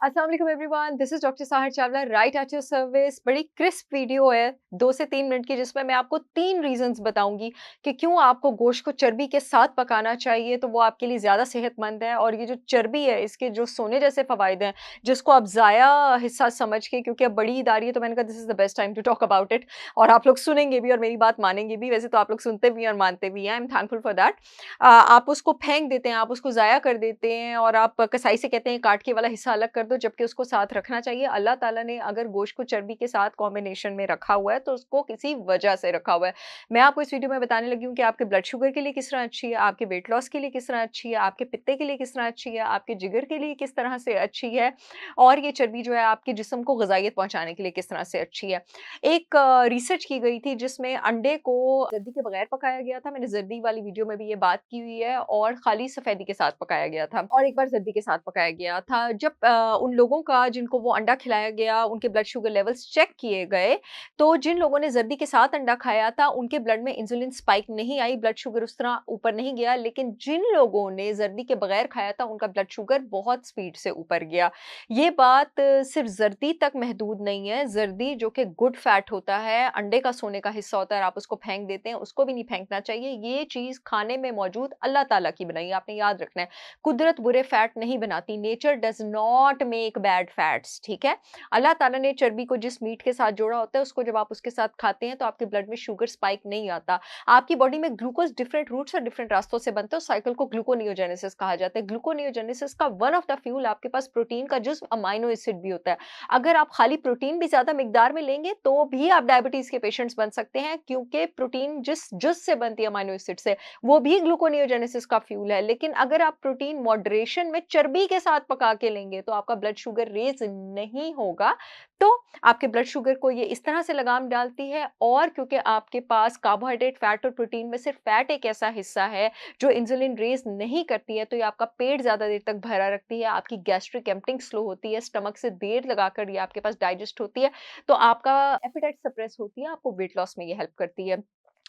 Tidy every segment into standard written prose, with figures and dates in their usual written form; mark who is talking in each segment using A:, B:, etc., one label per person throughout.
A: अस्सलाम वालेकुम everyone, this is doctor Sahar Chawla right at your service. बड़ी क्रिस्प वीडियो है 2 से 3 मिनट की, जिसमें मैं आपको 3 रीजंस बताऊंगी कि क्यों आपको गोश्त को चर्बी के साथ पकाना चाहिए, तो वो आपके लिए ज़्यादा सेहतमंद है। और ये जो चर्बी है, इसके जो सोने जैसे फ़वाइद हैं, जिसको आप ज़ाया हिस्सा समझ के, क्योंकि अब बड़ी ईद आ रही है, तो मैंने कहा this is the best time to talk about it. और आप लोग सुनेंगे भी और मेरी बात मानेंगे भी। वैसे तो आप लोग सुनते भी हैं और मानते भी हैं, I am thankful for that. आप उसको फेंक देते हैं, आप उसको ज़ाया कर देते हैं और आप कसाई से कहते हैं काट के वाला हिस्सा अलग कर दो, जबकि उसको साथ रखना चाहिए। अल्लाह ताला ने अगर गोश्त को चर्बी के साथ कॉम्बिनेशन में रखा हुआ है, तो उसको किसी वजह से रखा हुआ है। मैं आपको इस वीडियो में बताने लगी हूँ कि आपके ब्लड शुगर के लिए किस तरह अच्छी है, आपके वेट लॉस के लिए किस तरह अच्छी है, आपके पित्ते के लिए किस तरह अच्छी है, आपके जिगर के लिए किस तरह से अच्छी है, और ये चर्बी जो है आपके जिस्म को ग़िज़ाइयत पहुँचाने के लिए किस तरह से अच्छी है। एक रिसर्च की गई थी जिसमें अंडे को जर्दी के बगैर पकाया गया था। मैंने जर्दी वाली वीडियो में भी ये बात की हुई है, और खाली सफेदी के साथ पकाया गया था, और एक बार जर्दी के साथ पकाया गया था। जब उन लोगों का जिनको वो अंडा खिलाया गया, उनके ब्लड शुगर लेवल्स चेक किए गए, तो जिन लोगों ने जर्दी के साथ अंडा खाया था, उनके ब्लड में इंसुलिन स्पाइक नहीं आई, ब्लड शुगर उस तरह ऊपर नहीं गया। लेकिन जिन लोगों ने जर्दी के बगैर खाया था, उनका ब्लड शुगर बहुत स्पीड से ऊपर गया। ये बात सिर्फ जर्दी तक महदूद नहीं है। जर्दी जो कि गुड फैट होता है, अंडे का सोने का हिस्सा होता है, और आप उसको फेंक देते हैं, उसको भी नहीं फेंकना चाहिए। ये चीज़ खाने में मौजूद अल्लाह ताला की बनाई है, आपने याद रखना है। कुदरत बुरे फैट नहीं बनाती, nature does not make bad fats, ठीक है? अल्लाह ताला ने चर्बी को जिस मीट के साथ जोड़ा होता है, उसको जब आप उसके साथ खाते हैं, तो आपके ब्लड में शुगर स्पाइक नहीं आता। आपकी बॉडी में ग्लूकोज़ डिफरेंट रूट्स और डिफरेंट रास्तों से बनता है, उस साइकिल को ग्लूकोनियोजेनेसिस कहा जाता है। ग्लूकोनियोजेनेसिस का वन ऑफ द फ्यूल आपके पास प्रोटीन का जुज़्व अमाइनो एसिड भी होता है। अगर आप खाली प्रोटीन भी ज़्यादा मिकदार में लेंगे, तो भी आप डायबिटीज़ के पेशेंट्स बन सकते हैं, क्योंकि प्रोटीन जिस जुज़ से बनती है अमाइनो एसिड से, वो भी ग्लूकोनियोजेनेसिस का फ्यूल है। लेकिन अगर आप प्रोटीन मॉडरेशन में चर्बी के साथ पका के लेंगे, तो आपका ब्लड शुगर रेज़ नहीं होगा। तो आपके ब्लड शुगर को ये इस तरह से लगाम डालती है, और क्योंकि आपके पास कार्बोहाइड्रेट, फैट और प्रोटीन में से फैट एक ऐसा हिस्सा है जो इंसुलिन रेज़ नहीं करती है, तो ये आपका पेट ज़्यादा देर तक भरा रखती है, आपकी गैस्ट्रिक एम्पटिंग स्लो होती है, स्टमक से देर लगाकर ये आपके पास डाइजेस्ट होती है, तो आपका एपेटाइट सप्रेस होती है, आपको वेट लॉस में ये हेल्प करती है।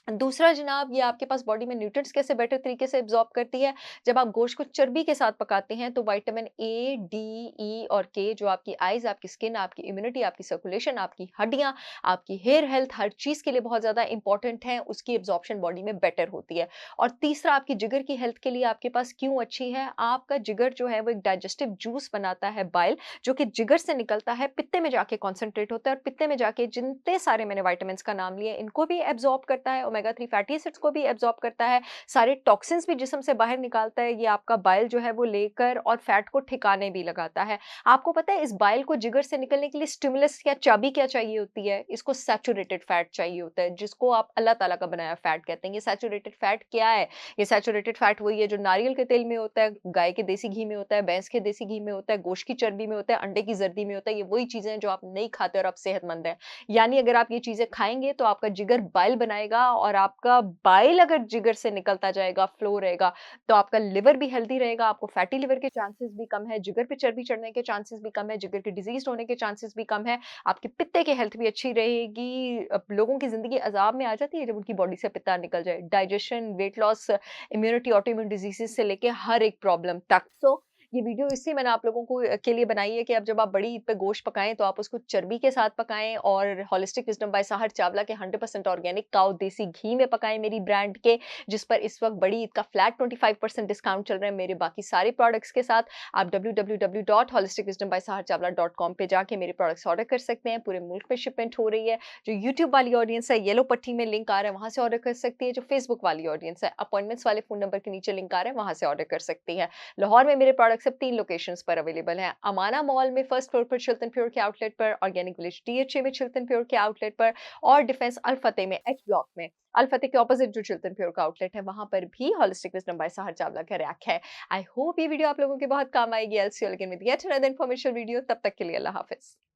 A: दूसरा जनाब, ये आपके पास बॉडी में न्यूट्रिएंट्स कैसे बेटर तरीके से एब्ज़ॉर्ब करती है। जब आप गोश्त को चर्बी के साथ पकाते हैं, तो विटामिन ए, डी, ई और के, जो आपकी आइज़, आपकी स्किन, आपकी इम्यूनिटी, आपकी सर्कुलेशन, आपकी हड्डियाँ, आपकी हेयर हेल्थ, हर चीज़ के लिए बहुत ज़्यादा इंपॉर्टेंट है, उसकी एब्ज़ॉर्प्शन बॉडी में बेटर होती है। और तीसरा, आपकी जिगर की हेल्थ के लिए आपके पास क्यों अच्छी है, आपका जिगर जो है वो एक डाइजेस्टिव जूस बनाता है, बाइल, जो कि जिगर से निकलता है, पित्ते में जाके कॉन्सन्ट्रेट होता है, और पित्ते में जाके जितने सारे मैंने विटामिन्स का नाम लिए, इनको भी एब्ज़ॉर्ब करता है, ओमेगा 3 फैटी एसिड्स को भी एब्ज़ॉर्ब करता है, सारे टॉक्सिन्स भी जिस्म से बाहर निकालता है, ये आपका बाइल जो है वो लेकर, और फैट को ठिकाने भी लगाता है। आपको पता है इस बाइल को जिगर से निकलने के लिए स्टिमुलस या चाबी क्या चाहिए होती है? इसको सैचुरेटेड फैट चाहिए होता है, जिसको आप अल्लाह ताला का बनाया फैट कहते हैं। ये सैचुरेटेड फैट क्या है? ये सैचुरेटेड फैट वही है जो नारियल के तेल में होता है, गाय के देसी घी में होता है, भैंस के देसी घी में होता है, गोश्त की चर्बी में होता है, अंडे की जर्दी में होता है। ये वही चीज़ें हैं जो आप नहीं खाते और आप सेहतमंद हैं। यानी अगर आप ये चीज़ें खाएँगे, तो आपका जिगर बाइल बनाएगा, और आपका बाइल अगर जिगर से निकलता जाएगा, फ्लो रहेगा, तो आपका लिवर भी हेल्दी रहेगा, आपको फैटी लिवर के चांसेस भी कम है, जिगर पे चर्बी चढ़ने के चांसेस भी कम है, जिगर की डिज़ीज़ होने के चांसेस भी कम है, आपके पित्ते की हेल्थ भी अच्छी रहेगी। अब लोगों की ज़िंदगी अज़ाब में आ जाती है जब उनकी बॉडी से पित्ता निकल जाए। Digestion, weight loss, immunity, autoimmune diseases से लेके हर एक प्रॉब्लम तक। सो ये वीडियो इसलिए मैंने आप लोगों को के लिए बनाई है कि अब जब आप बड़ी ईद पे गोश्त पकाएँ, तो आप उसको चर्बी के साथ पकाएँ, और होलिस्टिक विज़डम बाय साहर चावला के 100% ऑर्गेनिक काऊ देसी घी में पकाएँ, मेरी ब्रांड के, जिस पर इस वक़्त बड़ी ईद का फ्लैट 25% डिस्काउंट चल रहा है मेरे बाकी सारे प्रोडक्ट्स के साथ। आप www.holisticwisdombysaharchavla.com पे जाके मेरे प्रोडक्ट्स ऑर्डर कर सकते हैं। पूरे मुल्क में शिपमेंट हो रही है। जो यूट्यूब वाली ऑडियंस है, येलो पट्टी में लिंक आ रहा है, वहाँ से ऑर्डर कर सकती है। जो फेसबुक वाली ऑडियंस है, अपॉइंटमेंट्स वाले फ़ोन नंबर के नीचे लिंक आ रहा है, वहाँ से ऑर्डर कर सकती हैं। लाहौर में मेरे प्रोडक्ट्स अब 3 लोकेशंस पर अवेलेबल हैं। अमाना मॉल में फर्स्ट फ्लोर पर चिल्तन प्योर के आउटलेट पर, ऑर्गेनिक विलेज डीएचए में चिल्तन प्योर के आउटलेट पर, और डिफेंस अल फतेह में एच ब्लॉक में, अल फतेह के ऑपोजिट जो चिल्तन प्योर का आउटलेट है, वहाँ पर भी होलिस्टिक विज़डम बाय साहर चावला का रैक है। आई होप ये वीडियो आप लोगों के बहुत काम आएगी। I will see you again with yet another informative video. तब तक के लिए अल्लाह हाफ़िज़।